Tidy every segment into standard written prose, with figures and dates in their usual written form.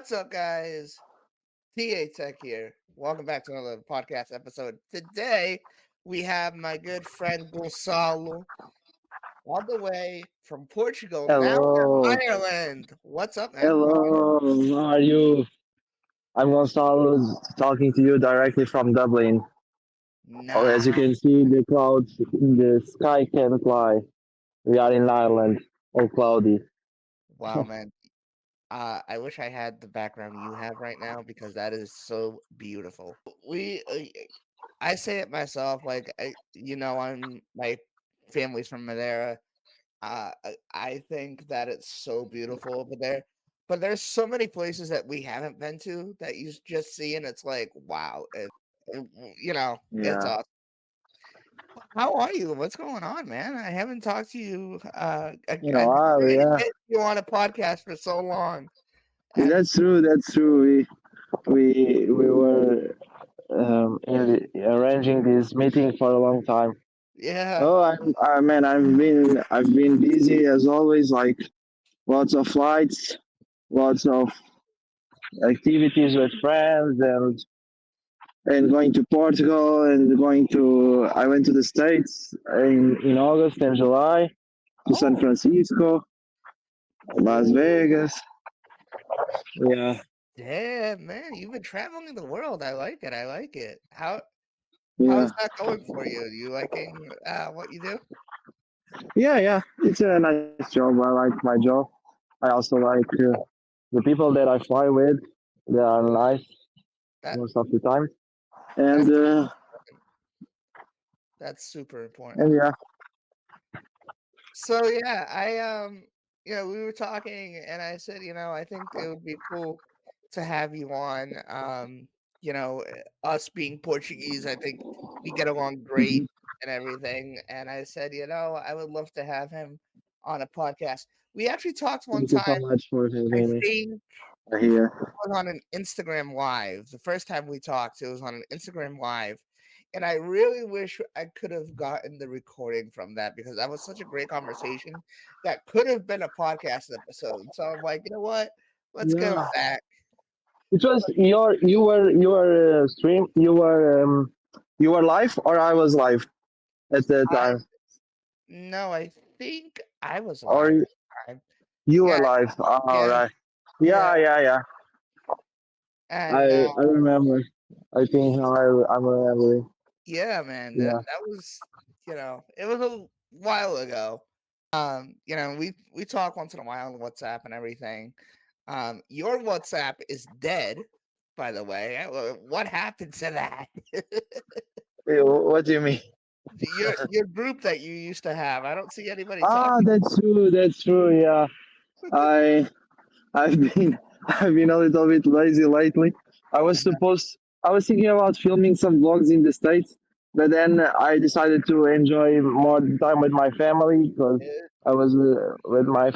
What's up, guys? TA Tech here. Welcome back to another podcast episode. Today, we have my good friend Gonçalo all the way from Portugal, now Hello, in Ireland. What's up, man? hello. How are you? I'm Gonçalo, talking to you directly from Dublin. Oh, as you Nah, can see, the clouds in the sky can fly. We are in Ireland, all cloudy. wow, man. I wish I had the background you have right now because that is so beautiful. I say it myself, like I'm my family's from Madeira. I think that it's so beautiful over there, but there's so many places that we haven't been to that you just see, and it's like, wow, it's Yeah, awesome. How are you? What's going on, man? I haven't talked to you. I've been trying to yeah. get you on a podcast for so long, and That's true. That's true. We were arranging this meeting for a long time. yeah. Oh, man, I've been busy as always. Like lots of flights, lots of activities with friends, and going to Portugal and going to I went to the States in August and July to San Oh, Francisco, Las oh, Vegas. Yeah, damn, man, you've been traveling the world. I like it. I like it. How's yeah, that going for you? You liking what you do? yeah. It's a nice job. I like my job. I also like the people that I fly with. They are nice That most of the time. And that's uh, that's super and important. yeah, So yeah, we were talking, and I said, I think it would be cool to have you on. Us being Portuguese, I think we get along great mhm. and everything. And I said, I would love to have him on a podcast. We actually talked one Thank you so time. much for I having me think here. was on an Instagram Live. The first time we talked, it was on an Instagram Live. And I really wish I could have gotten the recording from that because that was such a great conversation that could have been a podcast episode. So I'm like, you know what? Let's get him Yeah, back. it was you were you were live or I was live at the I time no, I think I was or live. I, you were yeah, live. All yeah, right. yeah. Yeah. And I remember. I think I'm remembering. yeah, man, that Yeah. that was it was a while ago. We talk once in a while on WhatsApp and everything. Your WhatsApp is dead, by the way. What happened to that? What do you mean? Your group that you used to have. I don't see anybody Ah, talking. that's true. That's true. Yeah. I I've been I've been a little bit lazy lately. I was Yeah, supposed I was thinking about filming some vlogs in the States, but then I decided to enjoy more time with my family because I was with my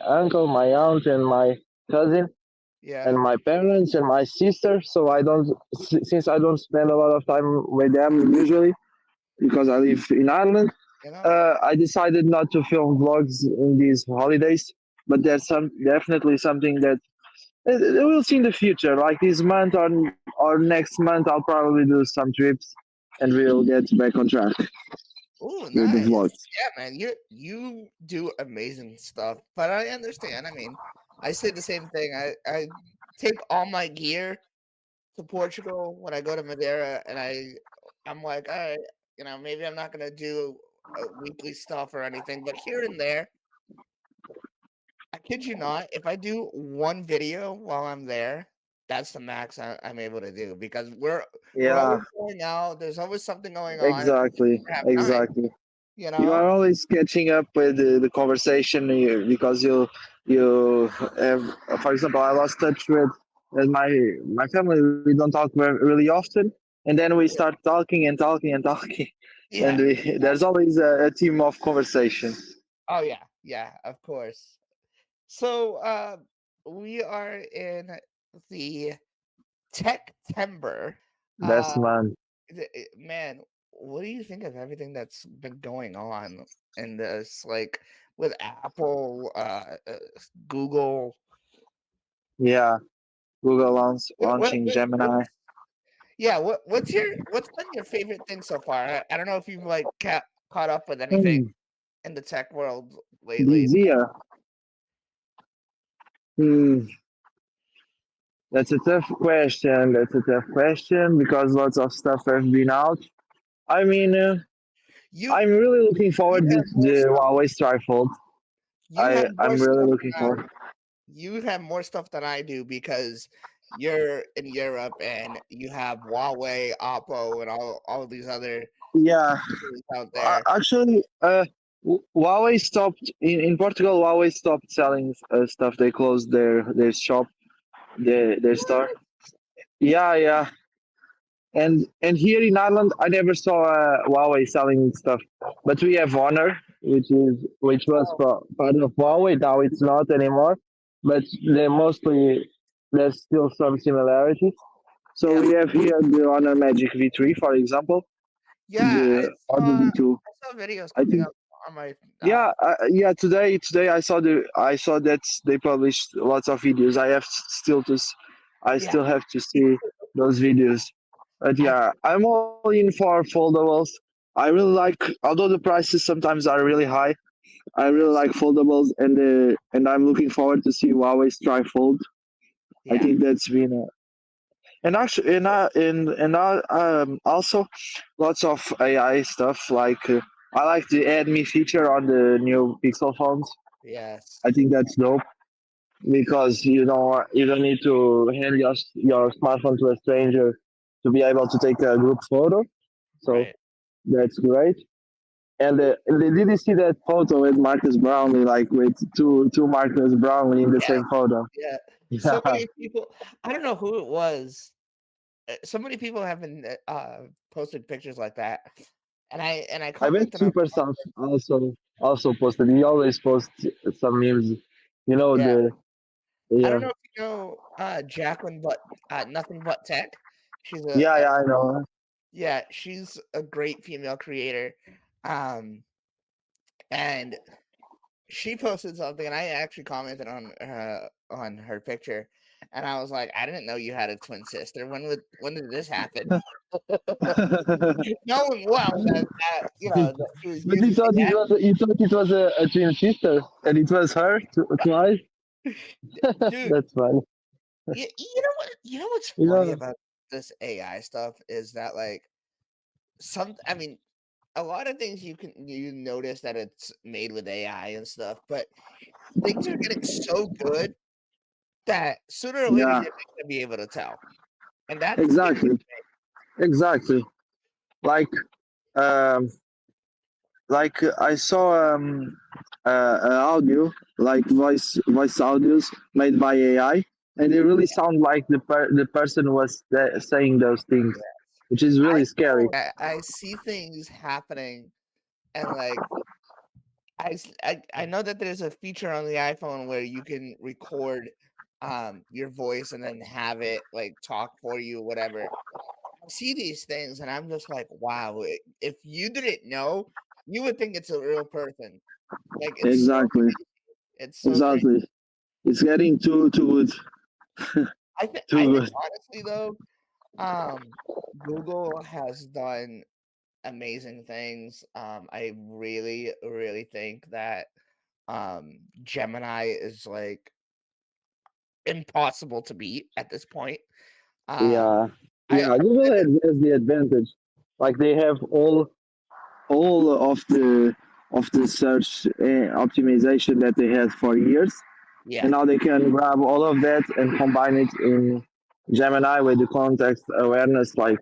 uncle, my aunt, and my cousin, and yeah. my parents and my sister. So since I don't spend a lot of time with them usually because I live in Ireland, You know. I decided not to film vlogs in these holidays. But there's definitely something that we'll see in the future. Like this month or next month, I'll probably do some trips, and we'll get back on track Oh, with the nice. vlogs. Yeah, man. You do amazing stuff. But I understand. I mean, I say the same thing. I take all my gear to Portugal when I go to Madeira, and I'm like, all right, maybe I'm not gonna do weekly stuff or anything, but here and there, I kid you not, if I do one video while I'm there, that's the max I'm able to do because we're Yeah, always going out. There's always something going on, and exactly, we have time. exactly. You You know? are always catching up with the conversation because you have, for example, I lost touch with my family. We don't talk really often, and then we start talking and talking and talking, and Yeah. there's always a team of conversation. Oh yeah, yeah, of course. So we are in the Tech Timber. Best man. Man, what do you think of everything that's been going on in this, like with Apple, Google? Yeah. Google What launching Gemini. what's yeah, what's been your favorite thing so far? I don't know if you've, like, caught up with anything Hmm, in the tech world lately. this year, hmm, that's a tough question. That's a tough question because lots of stuff have been out. I mean, You I'm really looking you forward to have more the stuff Huawei Trifold. you have more I'm really stuff looking than forward. you have more stuff than I do because you're in Europe and you have Huawei, Oppo, and all of these other Yeah, companies out there. actually, Huawei stopped in Portugal. Huawei stopped selling stuff. They closed their shop, their store. Yeah, yeah. And here in Ireland, I never saw Huawei selling stuff, but we have Honor, which was Oh, part of Huawei. Now it's not anymore, but they're mostly there's still some similarities. So yeah. we have here the Honor Magic V3, for example, Yeah, the Honor V2. I saw videos I coming think up on my, yeah, yeah. Today I saw that they published lots of videos. I yeah, still have to me see those videos. But I yeah, I'm all in for foldables. I really like, although the prices sometimes are really high. I really yes, like foldables, and I'm looking forward to see Huawei's Trifold. I yeah, think that's been and actually also lots of AI stuff like I like the add me feature on the new Pixel phones. yes, I think that's dope because you don't need to hand your smartphone to a stranger to be able to take a group photo. So right. that's great. And did you see that photo with Marcus Brownlee, like with two Marcus Brownlee in the Yeah, same photo? yeah. So Yeah, many people I don't know who it was. So many people have been, posted pictures like that, and I I bet commented on Super Stuff also posted. He always posts some memes. You know yeah. the I yeah don't know if you know, Jacqueline, but, Nothing But Tech. She's yeah I know. yeah, she's a great female creator, um, and she posted something, and I actually commented on her picture, and I was like, "I didn't know you had a twin sister. When did this happen?" Knowing well that, that she was But he using thought AI. it was a twin sister, and it was her twice. Dude, That's funny. you know what's You funny know, about this AI stuff is that, like, I mean, a lot of things you notice that it's made with AI and stuff, but things are getting so good that sooner or later yeah, you're not gonna be able to tell, and that's scary. exactly, exactly. Like, um, I saw an audio, like voice audios made by AI, and they really sound like the person was saying those things, Yeah. which is I really scary. I see things happening and, like, I know that there's a feature on the iPhone where you can record, your voice and then have it, like, talk for you, whatever. I see these things and I'm just like, "Wow, if you didn't know, you would think it's a real person." Like, it's so Exactly, crazy. It's so crazy. exactly. It's getting too good, I too think good. honestly though, um, Google has done amazing things. I really, really think that Gemini is like impossible to beat at this point. Um, Yeah, I yeah. Google has the advantage, like they have all of the search optimization that they had for years, and yeah, now they can grab all of that and combine it in Gemini with the context awareness. Like,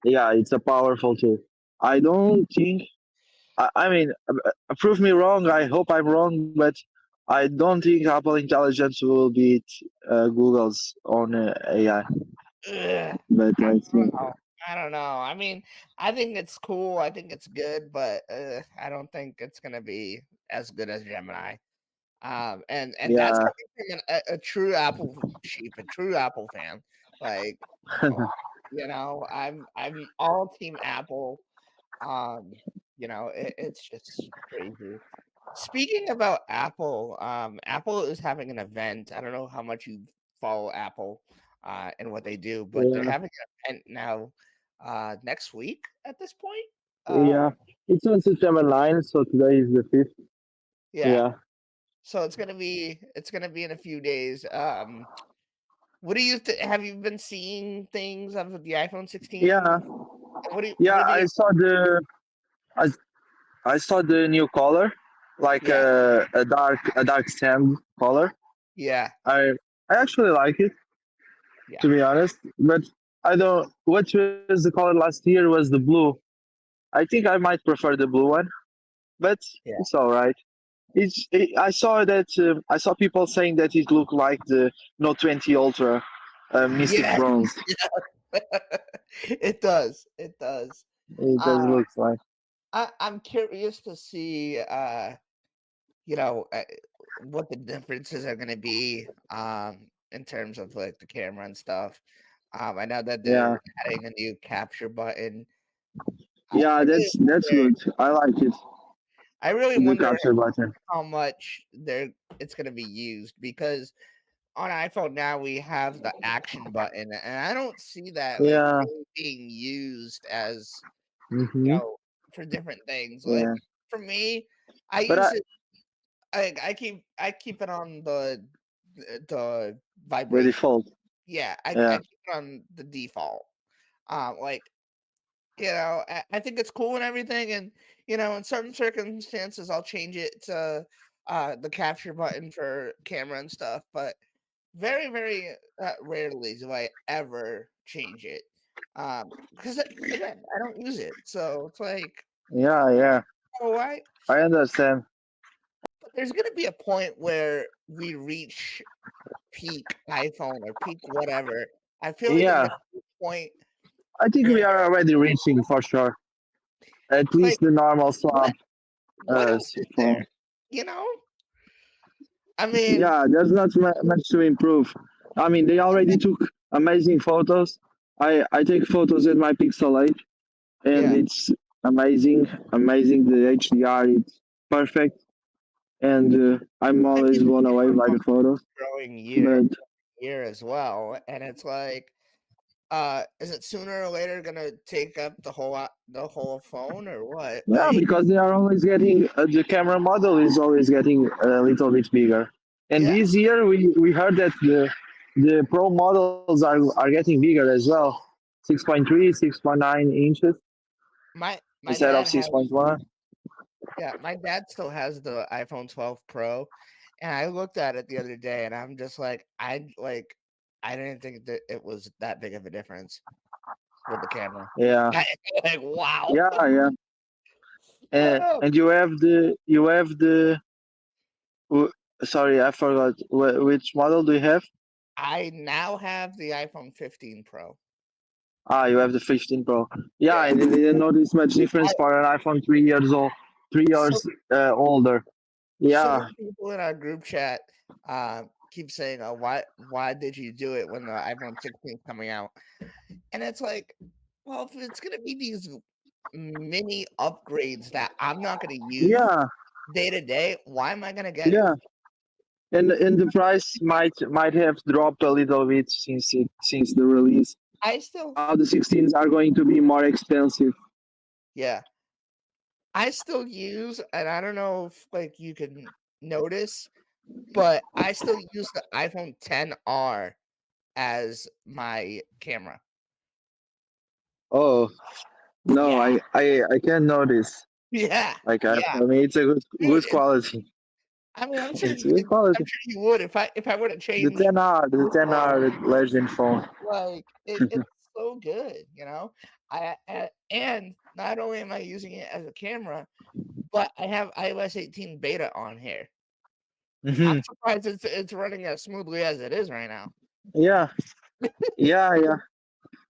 yeah, it's a powerful tool. I don't think. I mean, prove me wrong. I hope I'm wrong, but I don't think Apple Intelligence will beat Google's own AI. ugh, But I think, know. I don't know. I mean, I think it's cool. I think it's good, but I don't think it's gonna be as good as Gemini. And that's yeah, coming from a true Apple sheep, a true Apple fan. Like, I'm all team Apple. Um, it's just crazy. Speaking about Apple, Apple is having an event. I don't know how much you've follow Apple and what they do, but they're Yeah, having an event now next week at this point. yeah. It's on September 9th, so today is the 5th. Yeah, Yeah, so it's gonna be in a few days. What do you have you been seeing things of the iPhone 16? yeah, yeah. What do you I, I saw the new color, like Yeah, a dark sand color. yeah, I I actually like it, yeah, to be honest. But I don't. What was the color last year was the blue. I think I might prefer the blue one, but yeah. it's all right. I saw that I saw people saying that it looked like the Note 20 Ultra Mystic Yeah, Bronze. it does, it does. It Uh, does look like. I'm curious to see, you know, what the differences are gonna be, in terms of, like, the camera and stuff. I know that they're Yeah, adding a new capture button. I yeah, really that's wonder good. I like it. I really The wonder capture button. how much it's gonna be used because on iPhone now we have the action button, and I don't see that, like, Yeah. really being used as, you Mm-hmm. know, for different things. Like, Yeah. for me, I But use it I keep it on the the vibration. default. Yeah, I Yeah. keep it on the default. Like, I think it's cool and everything, and, in certain circumstances, I'll change it to, the capture button for camera and stuff, but very, very, rarely do I ever change it, because, again, I don't use it, so it's like, Yeah. Yeah. "Oh, why?" I understand. But there's gonna be a point where we reach peak iPhone or peak whatever. I feel like there's Yeah. gonna be a point I think where, we are already reaching for sure. At like, least the normal what swap what else is phone. there? You know? I mean, Yeah, there's not much to improve. I mean, they already took amazing photos. I take photos with my Pixel 8, and yeah, it's amazing, amazing. The HDR, it's perfect, and I'm I mean, always the blown away camera by phone the photos. growing But year as well, and it's like, is it sooner or later gonna take up the whole phone or what? yeah, Like, because they are always getting the camera model is always getting a little bit bigger. And yeah, this year we heard that the pro models are getting bigger as well. 6.3, 6.9 inches my instead of dad has 6.1. yeah, my dad still has the iPhone 12 Pro, and I looked at it the other day, and I'm just I didn't think that it was that big of a difference with the camera. Yeah, I like, wow. yeah, yeah. Oh, And you have the sorry, I forgot which model do you have? I now have the iPhone 15 Pro. Ah, you have the 15 Pro. Yeah, Yeah. I didn't notice much I difference for an iPhone 3 years old, three so years older. so Yeah, many people in our group chat, keep saying, "Oh, why did you do it when the iPhone 16 is coming out?" And it's like, well, if it's gonna be these mini upgrades that I'm not gonna use yeah, day to day, why am I gonna get it? yeah. And the price might have dropped a little bit since the release. I Now still the 16s are going to be more expensive. Yeah, I still use, and I don't know if, like, you can notice, but I still use the iPhone 10R as my camera. Oh no, Yeah, I can't notice. yeah, Like yeah, for me, it's a dude, good quality. I mean, It's good quality. I'm sure you would if I were to The change 10R, the 10R legend phone. like, it's so good, you know? And not only am I using it as a camera, but I have iOS 18 beta on here. I'm Hmm. surprised it's running as smoothly as it is right now. Yeah, yeah, yeah.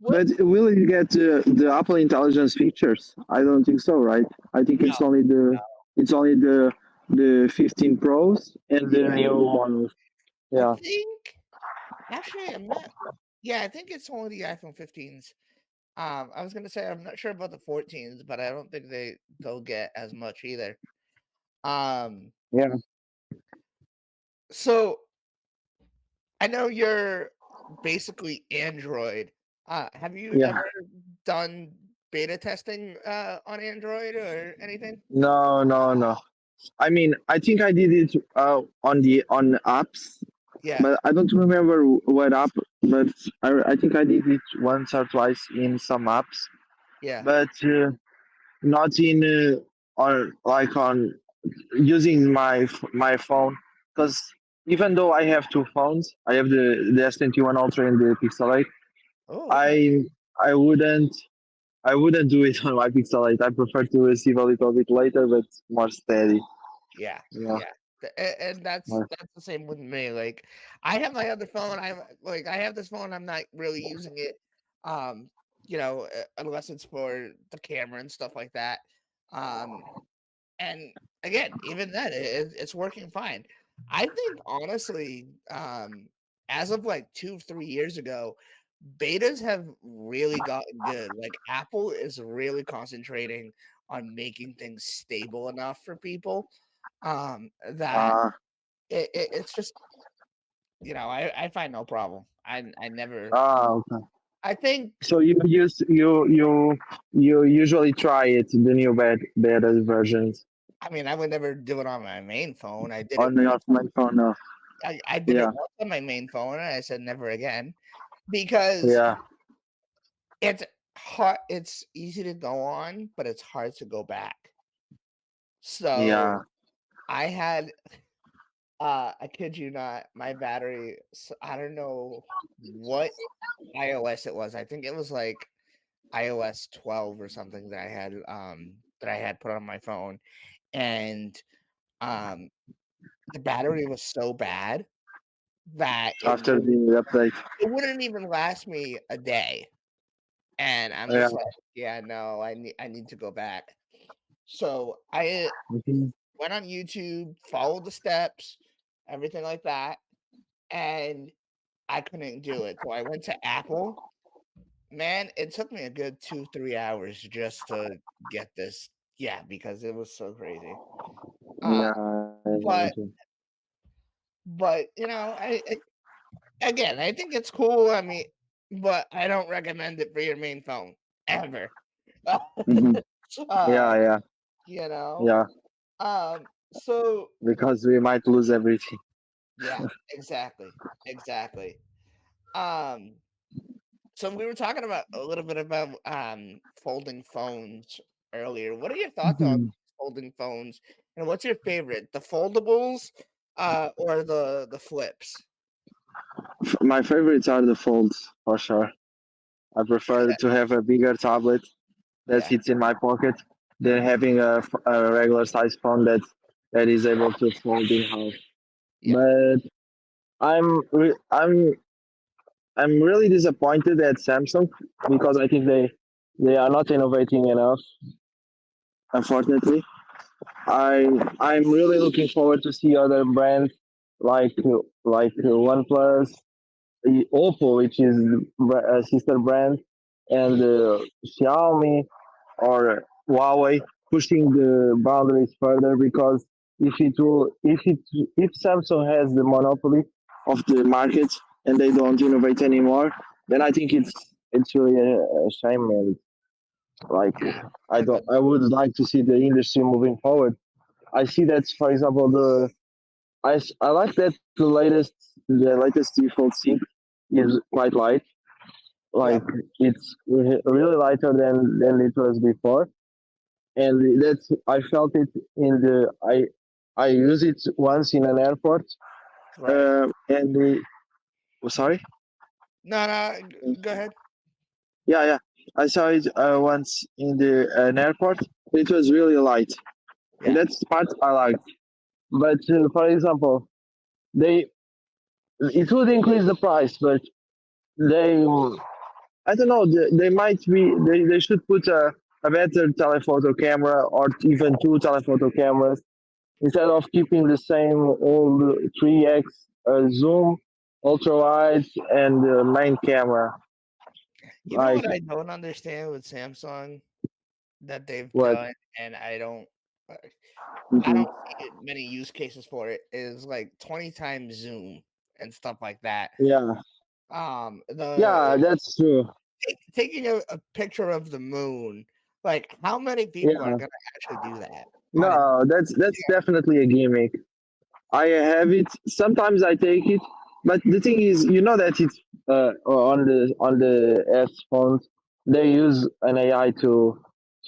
What? But will you get the Apple Intelligence features? I don't think so, right? I think No, it's only the 15 Pros and the yeah. new models. I Yeah. think actually, I'm not yeah, I think it's only the iPhone 15s. I was gonna say I'm not sure about the 14s, but I don't think they'll get as much either. Um, Yeah. so I know you're basically Android. Have you Yeah. ever done beta testing on Android or anything? No, no, no. I mean, I think I did it on apps, Yeah, but I don't remember what app. But I think I did it once or twice in some apps, yeah. but not in or like on using my phone. Because even though I have two phones, I have the S21 Ultra and the Pixel 8. Oh, okay. I I wouldn't I wouldn't do it on my Pixel 8. I prefer to receive a little bit later, but more steady. Yeah, Yeah. yeah. And that's the same with me. Like, I have my other phone. I have this phone. I'm not really using it. Um, unless it's for the camera and stuff like that. Um, and again, even then, it's working fine. I think honestly, as of like 2, 3 years ago, betas have really gotten good. Like Apple is really concentrating on making things stable enough for people that Uh, it's just I find no problem. I never. okay. I think So you usually try it the new beta versions I mean I would never do it on my main phone. I did it on your once. smartphone. No. I did it Yeah. once on my main phone, and I said never again because Yeah. it's hard. It's easy to go on, but it's hard to go back. So Yeah. I had, I kid you not, my battery. I don't know what iOS it was. I think it was like iOS 12 or something that I had put on my phone, and um, the battery was so bad that After the update. it wouldn't even last me a day. And I'm Yeah. just like, "Yeah, no, I need to go back." So, I Mhm. went on YouTube, followed the steps, everything like that, and I couldn't do it. So, I went to Apple. Man, it took me a good 2, 3 hours just to get this. Yeah, because it was so crazy. Uh, Yeah. I but imagine. again, I think it's cool, I mean, but I don't recommend it for your main phone, ever. Hmm. Uh, Yeah. Yeah. you know? Yeah. So Because we might lose everything. yeah, exactly, exactly. Um, so we were talking about a little bit about, folding phones earlier. What are your thoughts on Mhm. folding phones, and what's your favorite, the foldables, or the flips? My favorites are the folds for sure. I prefer Yeah, to have a bigger tablet that yeah, fits in my pocket than having a regular size phone that is able to fold in half. yeah, But I'm re- I'm I'm really disappointed at Samsung because I think they are not innovating enough. Unfortunately, I'm really looking forward to see other brands like OnePlus, Oppo, which is a sister brand, and Xiaomi or Huawei pushing the boundaries further because if Samsung has the monopoly of the market and they don't innovate anymore, then I think it's really a shame. And like yeah. That I would like to see the industry moving forward. I see that, for example, I like that the latest default sync is quite light. Like Yep, it's really lighter than it was before, and that's I felt it in the I used it once in an airport, right. and sorry, No, no, go ahead. yeah, I saw it once in the an airport. It was really light, and Yeah, that's the part I liked. But for example, they it would increase the price, but they I don't know. They might be. They should put a better telephoto camera or even two telephoto cameras instead of keeping the same old 3x zoom, ultra wide, and main camera. you know Like what I don't understand with Samsung that they've what? done, and uh, I Mhm. don't see many use cases for it, is like 20 times zoom. and stuff like that. Yeah, yeah, The that's true. taking a picture of the moon, like how many people are Yeah, gonna actually do that on a no, that's definitely a gimmick. I have it. Sometimes I take it, but the thing is, you know that it's on the S phones they use an AI to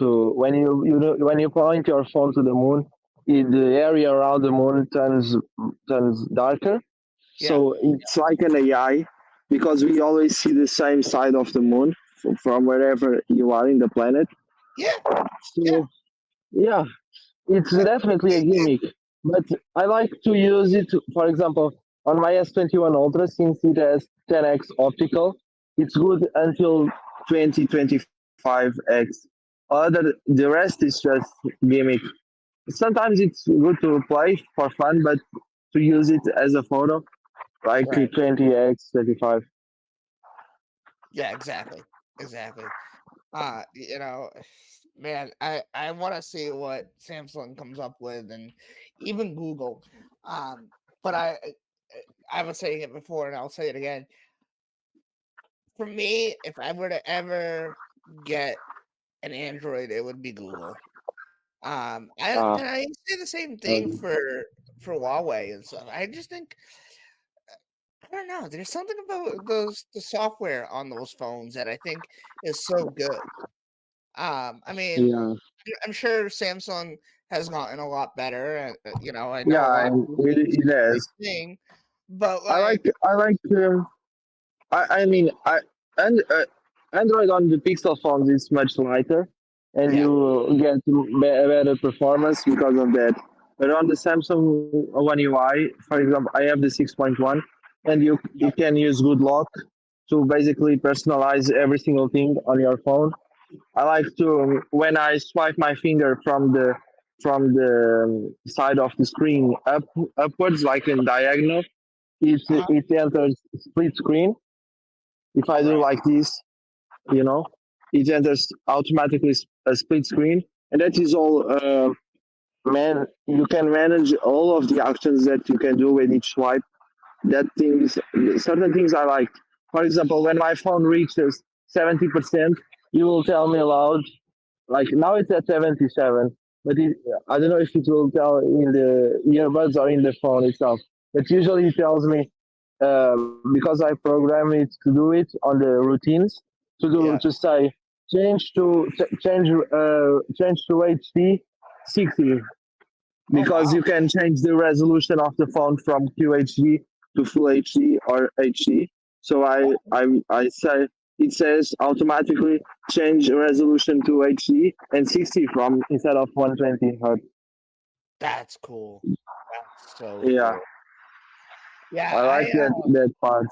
when you point your phone to the moon, the area around the moon turns darker. yeah, So it's like an AI because we always see the same side of the moon from wherever you are in the planet. yeah, yeah. So yeah, it's definitely a gimmick, but I like to use it. For example, on my S21 Ultra, since it has 10x optical, it's good until 2025x. The rest is just gimmick. Sometimes it's good to play for fun, but to use it as a photo, like Right. 20x, 25. Yeah, exactly. Exactly. Man, I want to see what Samsung comes up with and even Google. Um, but I was saying it before and I'll say it again. For me, if I were to ever get an Android, it would be Google. Uh, And I say the same thing um, for Huawei and stuff. I just think I don't know. There's something about the software on those phones that I think is so good. I mean, yeah, I'm sure Samsung has gotten a lot better, and I know a yeah, lot of and people it, say it the has. same thing, but I like, like I like I mean, and Android on the Pixel phones is much lighter, and yeah, you get better performance because of that. But on the Samsung One UI, for example, I have the 6.1, and you yeah, can use Good Lock to basically personalize every single thing on your phone. I like to when I swipe my finger from the side of the screen upwards, like in diagonal, uh-huh, it enters split screen. If I do right, like this, you know, it enters automatically a split screen, and that is all. Man, you can manage all of the actions that you can do with each swipe. That things, certain things I like. For example, when my phone reaches 70%, you will tell me aloud. Like now it's at 77, but I don't know if it will tell in the earbuds or in the phone itself. But usually it tells me because I program it to do it on the routines yeah, to say change to HD 60 oh because wow, you can change the resolution of the phone from QHD to Full HD or HD. So I say it says automatically change resolution to HD and 60 from instead of 120 hertz. that's cool. That's so Yeah, cool. Yeah, I like that part.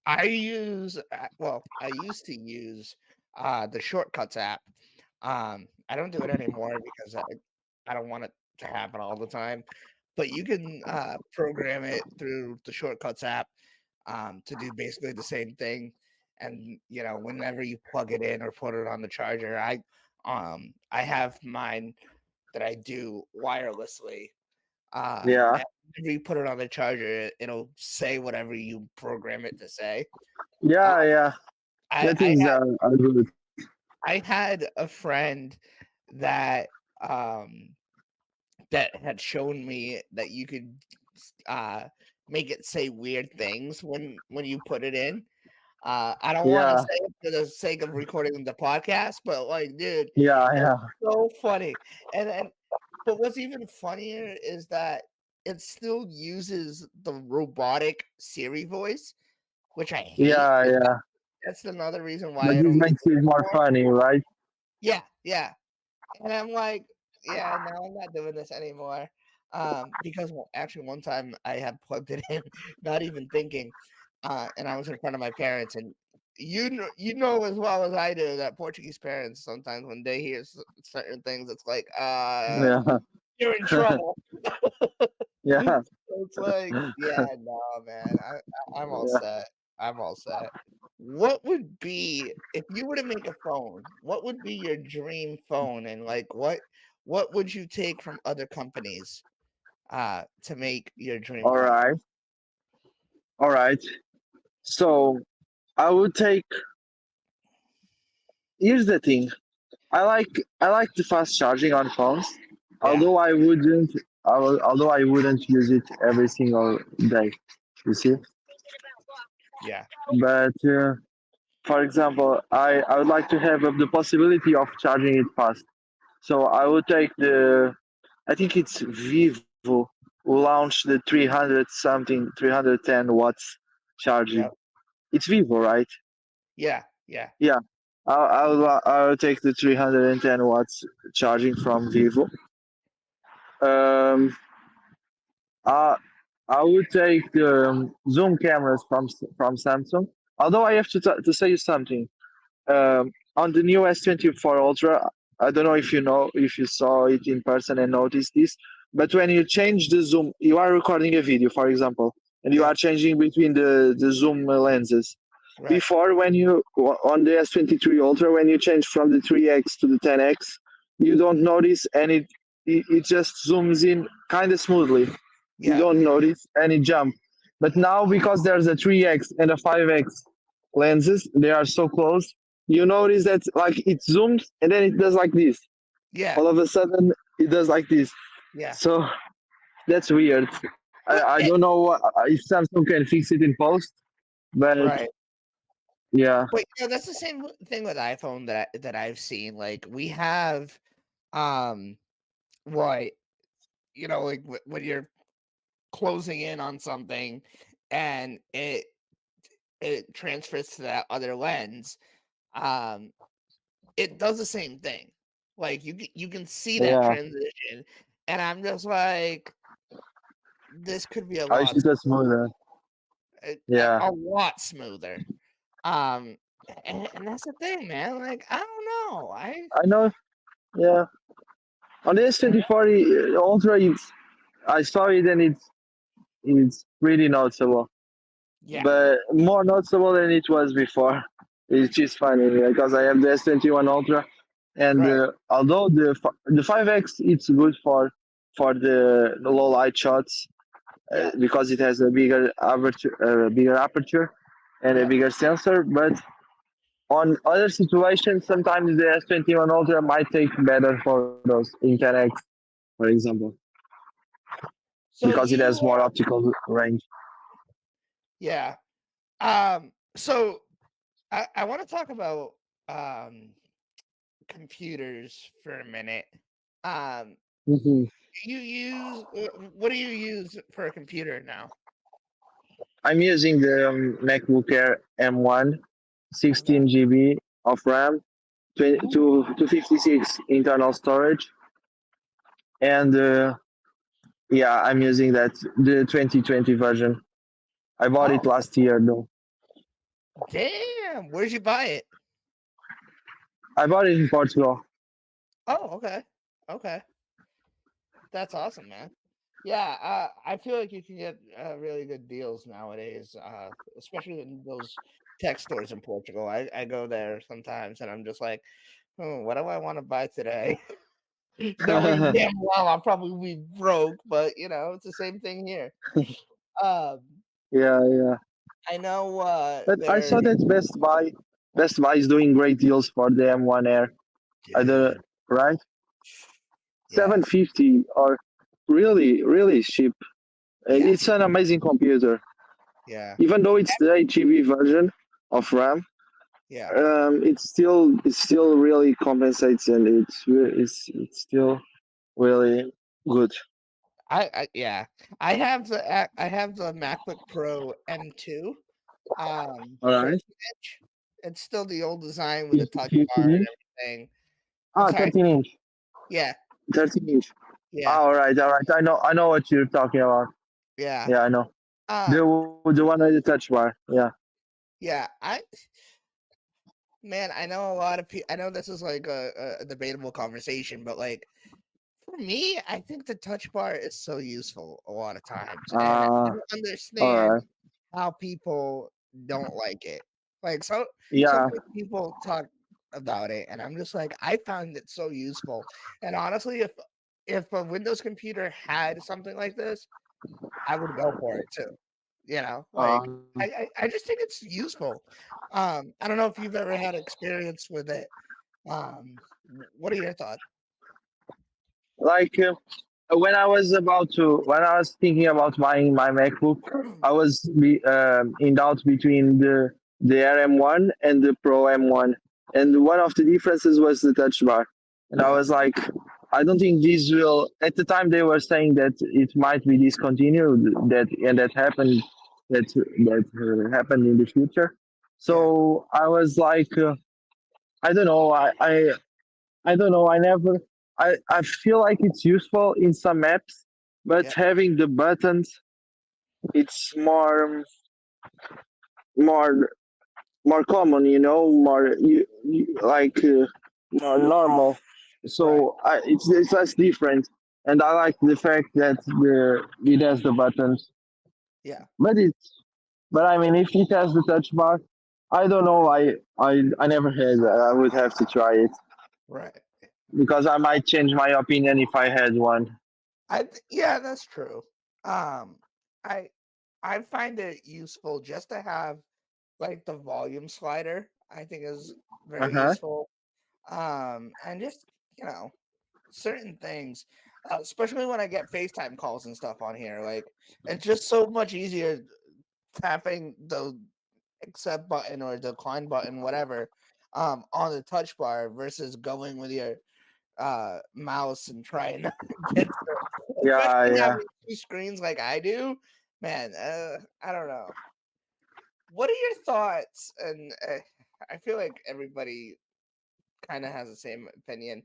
I use well, I used to use the shortcuts app. I don't do it anymore because I don't want it to happen all the time. But you can program it through the shortcuts app to do basically the same thing. And whenever you plug it in or put it on the charger, I have mine that I do wirelessly. Yeah, And whenever you put it on the charger, it'll say whatever you program it to say. Uh, yeah. I The I things had are good. I had a friend that um that had shown me that you could uh make it say weird things when you put it in. I don't want to Yeah, say it for the sake of recording the podcast, but like, dude, yeah, it's yeah, so funny. And but what's even funnier is that it still uses the robotic Siri voice, which I hate. yeah, yeah. That's another reason But why I this don't use makes it it more anymore. funny, right? Yeah, yeah. And I'm like, yeah, no, I'm not doing this anymore. Because actually one time I had plugged it in, not even thinking, and I was in front of my parents, and you know as well as I do that Portuguese parents sometimes when they hear certain things, it's like, Yeah, you're in trouble. yeah, So it's like, yeah, no, man, I'm all yeah. set. I'm all set. What would be if you were to make a phone, what would be your dream phone and like what would you take from other companies to make your dream All phone? right. All right. So I would take. Here's the thing. I like the fast charging on phones, Yeah, although although I wouldn't use it every single day. You see, yeah, but for example, I would like to have the possibility of charging it fast. So I would take the. I think it's Vivo who launched the 300 something 310 watts charging. yeah, It's Vivo, right? yeah, yeah, Yeah. I'll take the 310 watts charging from Vivo. Um, I I would take the zoom cameras from Samsung. Although I have to say something. On the new S24 Ultra, I don't know if you saw it in person and noticed this, but when you change the zoom, you are recording a video, for example, and you yeah. are changing between the zoom lenses. Right. Before, when you on the S23 Ultra, when you change from the 3x to the 10x, you don't notice any. It just zooms in kind of smoothly. You Yeah, don't notice any jump. But now, because there's a 3x and a 5x lenses, they are so close. You notice that like it zooms and then it does like this. yeah, All of a sudden, it does like this. yeah. So that's weird. Well, I don't know if Samsung can fix it in post, but right. yeah, But that's the same thing with iPhone that I've seen. Like we have, um, what like when you're closing in on something, and it transfers to that other lens. Um, it does the same thing. Like you can see that yeah. transition, and I'm just like, this could be a I lot should just smoother. Yeah, a lot smoother. Um, and that's the thing, man. Like, I don't know. I know. Yeah, on the S24 Ultra, I saw it and it's pretty noticeable, Yeah, but more noticeable than it was before. It's just funny because I have the S21 Ultra, and right. although the 5X it's good for the low light shots Yeah, because it has a bigger aperture, and a yeah. bigger sensor. But on other situations, sometimes the S21 Ultra might take better photos in 10X, for example, So because it has you more optical range. yeah. So I want to talk about um computers for a minute. Um, Mhm. what do you use for a computer now? I'm using the MacBook Air M1, Okay. 16 GB of RAM, Ooh, 256 internal storage, and yeah, I'm using the 2020 version. I bought it oh, last year though. damn. Where'd you buy it? I bought it in Portugal. Oh, okay. Okay. That's awesome, man. Yeah, I feel like you can get really good deals nowadays, especially in those tech stores in Portugal. I go there sometimes, and I'm just like, oh, what do I want to buy today? Knowing Yeah, damn well I'll probably be broke, but it's the same thing here. Um, yeah. I know But I there, saw that Best Buy is doing great deals for the M1 Air. I don't dude. right Yes, 750 or really cheap. yeah, It's an amazing computer. yeah, Even though it's the 8 GB version of RAM, yeah. it still really compensates and it's still really good. Yeah. I have the MacBook Pro M2, All right, 13-inch. It's still the old design with the touch 15 bar and inch. everything. I'm Ah, sorry? 13 inch. Yeah, 13 inch. yeah, Ah, all right. I know what you're talking about. yeah. Yeah, I know. Um, The one with the touch bar. Yeah. yeah, man, I know a lot of people. I know this is like a debatable conversation, but like for me, I think the touch bar is so useful a lot of times, and I Ah, don't all understand right. how people don't like it. Like so Yeah. many people talk about it, and I'm just like, I found it so useful. And honestly, if a Windows computer had something like this, I would go for it too. Like Um, I just think it's useful. I don't know if you've ever had experience with it. What are your thoughts? like when I was thinking about buying my MacBook, I was in doubt between the RM1 and the Pro M1, and one of the differences was the touch bar, and I Yeah, was like, I don't think this will. At the time, they were saying that it might be discontinued, that happened, happened in the future. yeah, So I was like, I don't know, I don't know. I never. I feel like it's useful in some apps, but yeah, having the buttons, it's more more common. More more normal. right, So it's less different, and I like the fact that it has the buttons. yeah, But I mean, if it has the touch bar, I don't know. I never had. I would have to try it right. because I might change my opinion if I had one. Yeah, that's true. Um, I I find it useful just to have like the volume slider. I think is Uh very huh. useful. And just you know certain things, especially when I get FaceTime calls and stuff on here. Like it's just so much easier tapping the accept button or decline button, whatever, on the touch bar versus going with your mouse and trying to get to, Yeah, especially yeah. having two screens like I do. Man, I don't know. What are your thoughts? And I feel like everybody kind of has the same opinion.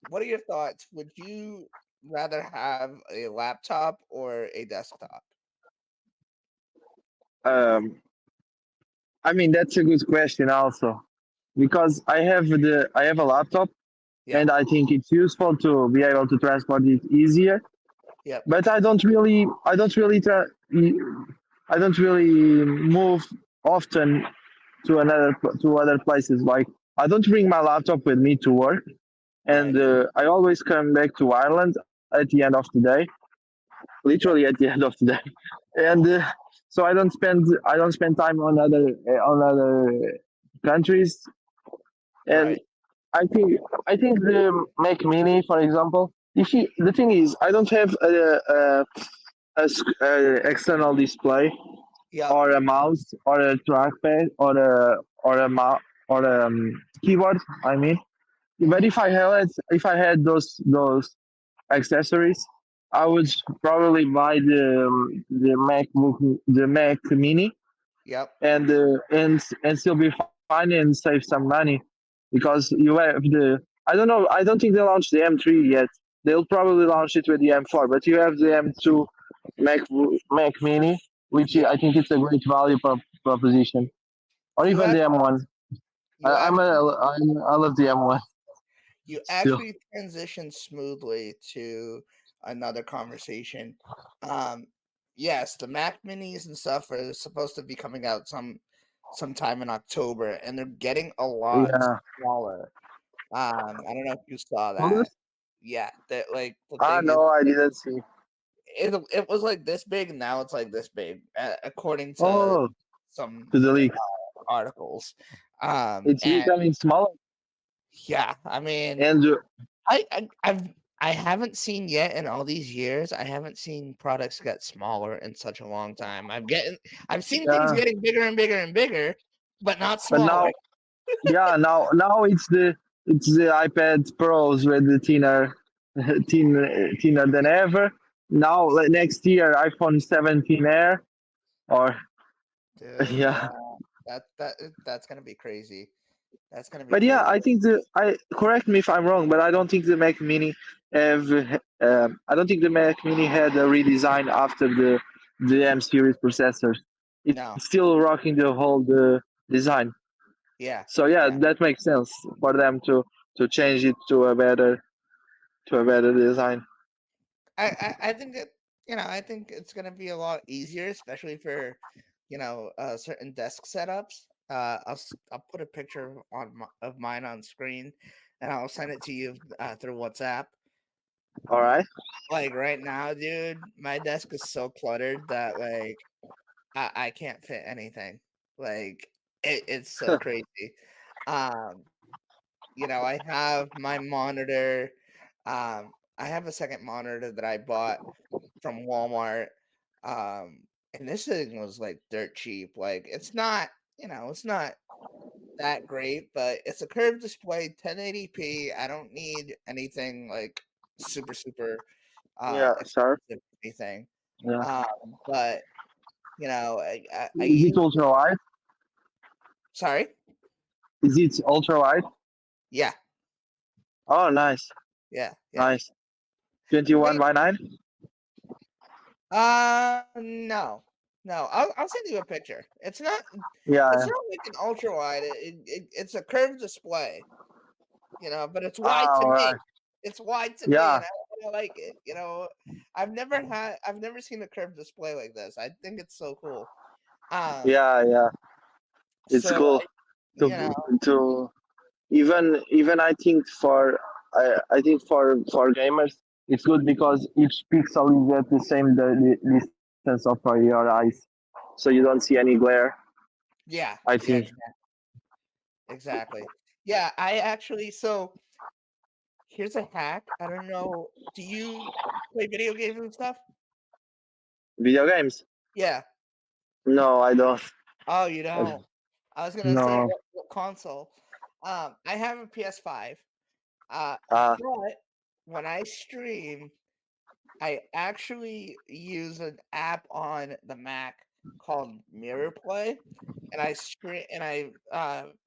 What are your thoughts? Would you rather have a laptop or a desktop? Um, I mean that's a good question also because I have a laptop Yeah. and I think it's useful to be able to transport it easier. Yep. But I don't really move often to other places. Like I don't bring my laptop with me to work, and Right. I always come back to Ireland at the end of the day, literally Yep. at the end of the day, and so I don't spend time on other countries, and Right. I think the Mac Mini, for example, if you, the thing is, I don't have a external display Yep. or a mouse or a trackpad or a mouse or a keyboard. I mean, but Hmm. if I had those accessories, I would probably buy the Mac Mini, Yep. and still be fine and save some money because you have the. I don't know. I don't think they launched the M3 yet. They'll probably launch it with the M4, but you have the M2 Mac Mini, which Yep. I think it's a great value proposition, or You even have the M1. you actually I love the M1 you still. actually transitioned smoothly to another conversation. Um, yes, the Mac Minis and stuff are supposed to be coming out sometime in October, and they're getting a lot Yeah. smaller. I don't know if you saw that. Others? Yeah, that like the Ah, thing is, no, I didn't see. it was like this big, and now it's like this big, according to Oh, to the some leaks. articles. It's And becoming smaller, yeah, I mean, and I haven't seen yet in all these years. I haven't seen products get smaller in such a long time. I've seen things yeah. getting bigger and bigger and bigger, but not But smaller. now, yeah, now it's the iPad Pros with the thinner than ever. Now, like, next year, iPhone 17 Air, or Dude, yeah. yeah, that's gonna be crazy. That's gonna be But yeah, crazy. I think I correct me if I'm wrong, but I don't think the Mac Mini have. I don't think the Mac Mini had a redesign after the M series processors. It's No, still rocking the design. yeah, So yeah, yeah. that makes sense for them to change it to a better design. I think that I think it's gonna be a lot easier, especially for certain desk setups. I'll put a picture of mine on screen, and I'll send it to you through WhatsApp. All right. Like right now, dude, my desk is so cluttered that like I can't fit anything. Like it's so crazy. Um, I have my monitor. I have a second monitor that I bought from Walmart. And this thing was like dirt cheap. Like it's not that great, but it's a curved display, 1080p. I don't need anything like super Yeah, sir. expensive or anything. Yeah. But I Is it use ultra wide? sorry? Is it ultra wide? Yeah, Oh, nice, yeah. nice. 21 Wait, by 9. no. No, I'll send you a picture. It's Yeah. not like an ultra wide. It's a curved display, but it's wide Oh, to me. right. It's wide to me, Yeah, and I like it. I've never seen a curved display like this. I think it's so cool. Um, yeah, yeah. It's so cool you know, to to even I think I think for gamers it's good because each pixel is at the same distance of your eyes, so you don't see any glare. yeah, I yeah, think. exactly. Yeah, I actually. So here's a hack. I don't know. Do you play video games and stuff? Video games? Yeah. No, I don't. Oh, you don't. I was gonna say No. what console. I have a PS5. Ah, But when I stream, I actually use an app on the Mac called Mirror Play, and I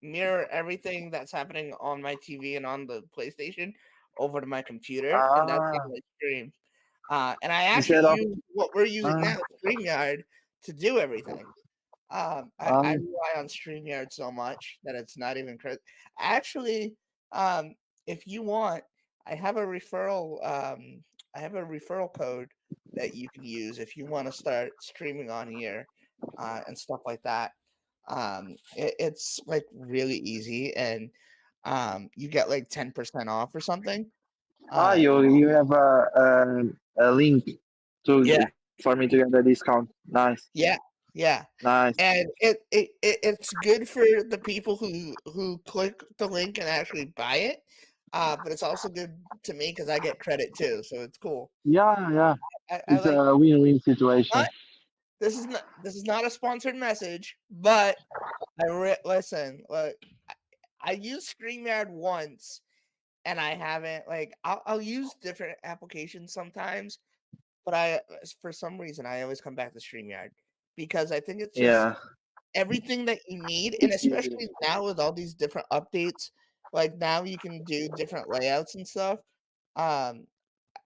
mirror everything that's happening on my TV and on the PlayStation over to my computer, and that's ah. how I stream. And I actually Instead of use what we're using ah, now, StreamYard, to do everything. I um, rely on StreamYard so much that it's not even actually, um, if you want, I have a referral, I have a referral code that you can use if you wanna start streaming on here, and stuff like that. It's, like, really easy, and, you get, like, 10% off or something. Um you have a link Yeah. for me to get a discount. Nice, Yeah, yeah, nice. and it's good for the people who click the link and actually buy it, but it's also good to me because I get credit too, so it's cool. Yeah, yeah. I It's like a win-win situation. but this is not a sponsored message, but listen, look, I used StreamYard once, and I haven't like I'll use different applications sometimes, but for some reason, I always come back to StreamYard because I think it's just Yeah, everything that you need, and it's easy. especially now with all these different updates, like, now you can do different layouts and stuff. Um,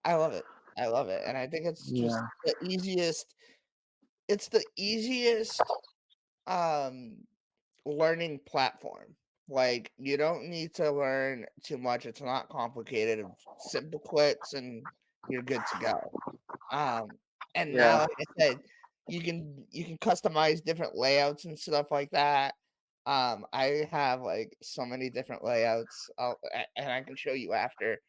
I love it. I love it, and I think Yeah, it's the easiest, um, learning platform. Like, you don't need to learn too much, it's not complicated, simple clicks, and you're good to go. Um, and now, yeah. like I said, you can customize different layouts and stuff like that. I have like so many different layouts, and I can show you after.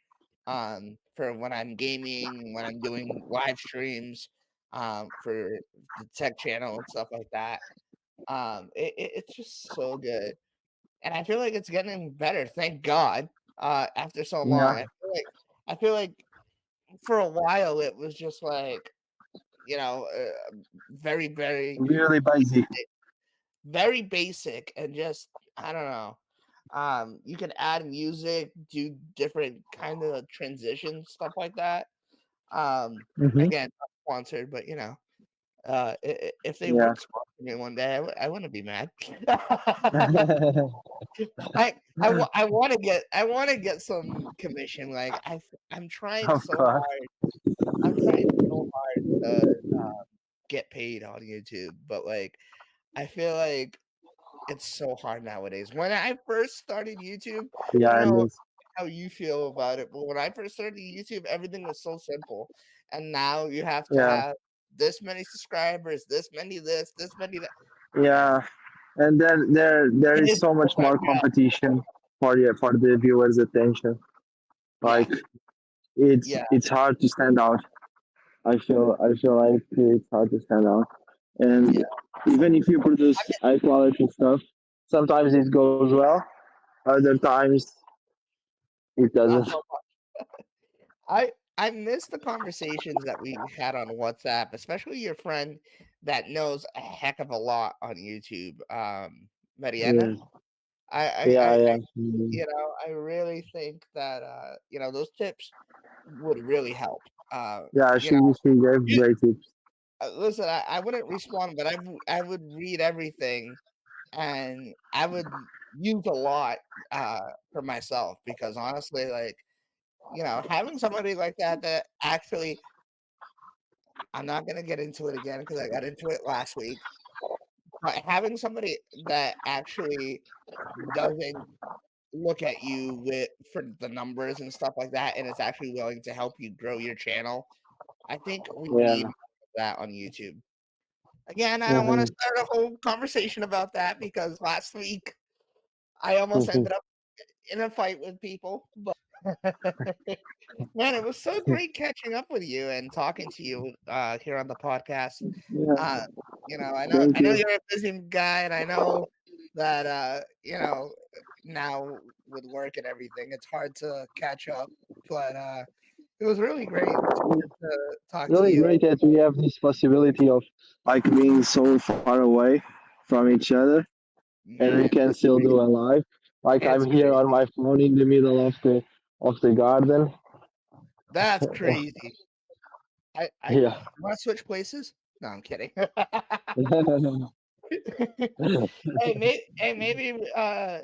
For when I'm gaming, when I'm doing live streams, for the tech channel and stuff like that. It's just so good, and I feel like it's getting better. Thank God. After so long, Yeah, I feel like for a while it was just like very, really basic. very basic and just I don't know. You can add music, do different kind of transitions, stuff like that. Hmm. Again, not sponsored, but if they Yeah. would sponsor me one day, I wouldn't be mad. I want to get some commission. Like I'm trying Of so course. hard. I'm trying so hard to get paid on YouTube, but like I feel like it's so hard nowadays. When I first started YouTube, I don't Yeah, it know is. how you feel about it, but when I first started YouTube, everything was so simple. And now you have to Yeah, have this many subscribers, this many that. Yeah, yeah. And then there it is is so so much hard more now. competition for the viewers' attention. Yeah, Like yeah, it's hard to stand out. I feel like it's hard to stand out. And Yeah. even if you produce high quality stuff, sometimes it goes well, other times it Not doesn't. so I miss the conversations that we had on WhatsApp, especially your friend that knows a heck of a lot on YouTube, Mariana. Yeah, yeah, I yeah. I really think that those tips would really help. Yeah, You know, she gave you, great tips. listen, I wouldn't respond, but I would read everything and I would use a lot for myself because honestly, like having somebody like that actually I'm not gonna get into it again because I got into it last week. But having somebody that actually doesn't look at you with for the numbers and stuff like that, and is actually willing to help you grow your channel, I think we need Yeah. that on YouTube. Again, I don't want to Hmm. start a whole conversation about that because last week I almost ended up in a fight with people, but man, it was so great catching up with you and talking to you here on the podcast. Yeah. Uh, Thank I know you. you're a busy guy, and I know that now with work and everything, it's hard to catch up. But it was really great to get to talk to Really you. great that we have this possibility of like being so far away from each other and we Man, can still do a live. Like I'm it's here on crazy. my phone in the middle of the garden. That's crazy. I Yeah. want to switch places. No, I'm kidding. Maybe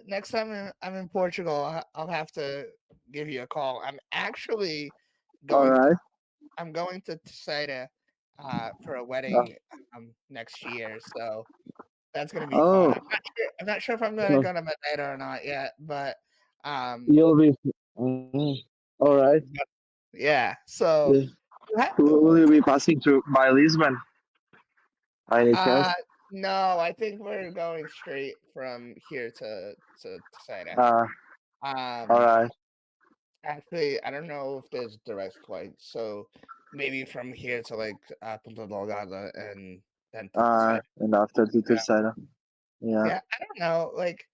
next time I'm in Portugal, I'll have to give you a call. All Going to right. I'm going to Tsaida, for a wedding next year, so that's gonna be fun. Oh, I'm not sure if I'm gonna so go to Madeira or not yet, but you'll be. All right. but yeah. So Yeah. ha- Will you be passing through by Lisbon by any uh chance? no, I think we're going straight from here to Tsaida. Uh, all Um, right. Actually, I don't know if there's direct flights, so maybe from here to like Punta Delgada and then to Tsaida. And after the Yeah. Terceira. Yeah. Yeah, I don't know. Like,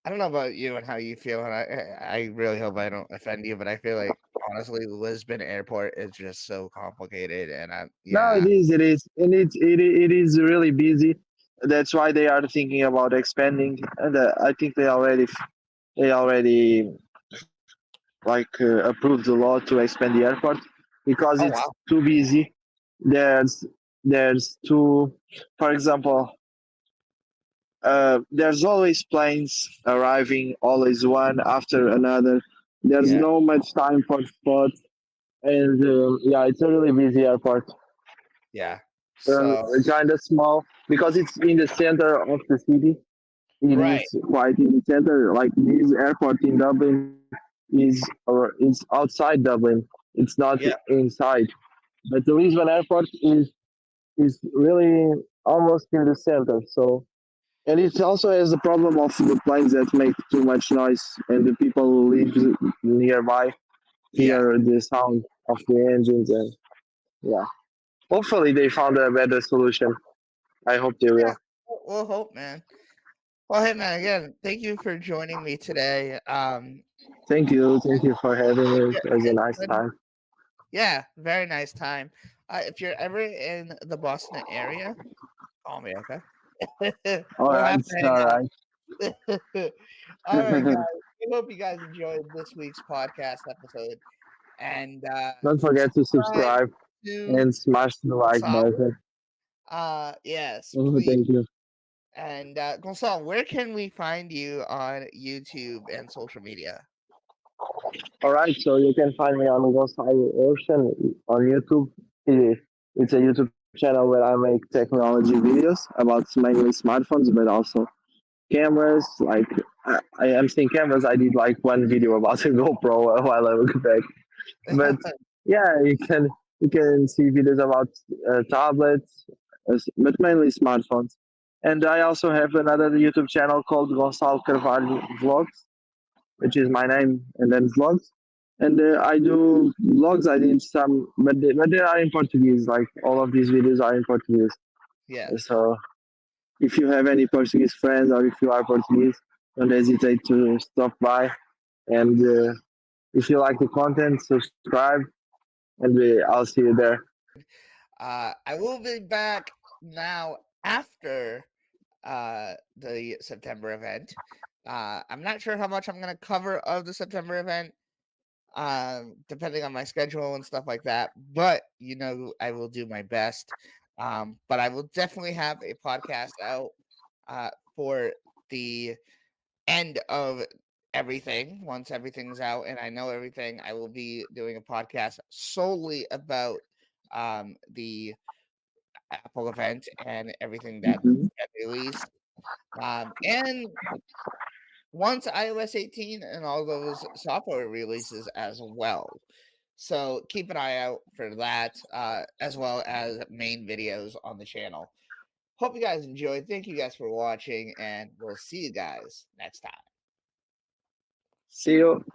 I don't know about you and how you feel, and I really hope I don't offend you, but I feel like honestly, Lisbon Airport is just so complicated, and No, yeah, it is, and it is really busy. That's why they are thinking about expanding, and I think they already approved the law to expand the airport because oh it's wow, too busy. There's there's too, for example, there's always planes arriving, always one after another. There's yeah, no much time for spots, and yeah, it's a really busy airport. yeah. So Kind of small because it's in the center of the city. It right, is quite in the center. Like this airport in Dublin is outside Dublin. It's not yeah, inside. But the Lisbon airport is really almost in the center. So and it also has the problem of the planes that make too much noise, and the people who live nearby yeah, hear the sound of the engines. And yeah, hopefully they found a better solution. I hope they yeah. will. We'll hope, man. Well, hey, man, again, thank you for joining me today. Thank you for having me. Yeah, It was a it's nice been time. yeah, very nice time. If you're ever in the Boston area, call me, okay? All We'll have right, to hang all out. right. All right, guys. I hope you guys enjoyed this week's podcast episode, and Don't forget to subscribe subscribe to and smash the like Gonçalo. button. Yes, Oh, please. thank you. And Gonçalo, where can we find you on YouTube and social media? All right, so you can find me on Gonçalo Ocean on YouTube. It's a YouTube channel where I make technology videos about mainly smartphones, but also cameras. Like I am saying cameras. I did like one video about a GoPro a while back. But yeah, you can see videos about tablets, but mainly smartphones. And I also have another YouTube channel called Gonçalo Carvalho Vlogs, which is my name and then vlogs. And I do vlogs. I did some, but they are in Portuguese. Like all of these videos are in Portuguese. Yes. So if you have any Portuguese friends or if you are Portuguese, don't hesitate to stop by. And if you like the content, subscribe, and I'll see you there. I will be back now after the September event. I'm not sure how much I'm going to cover of the September event, depending on my schedule and stuff like that. But I will do my best. But I will definitely have a podcast out for the end of everything. Once everything's out and I know everything, I will be doing a podcast solely about the Apple event and everything that Mhm. got released. And once iOS 18 and all those software releases as well. So keep an eye out for that, as well as main videos on the channel. Hope you guys enjoyed. Thank you guys for watching, and we'll see you guys next time. See you.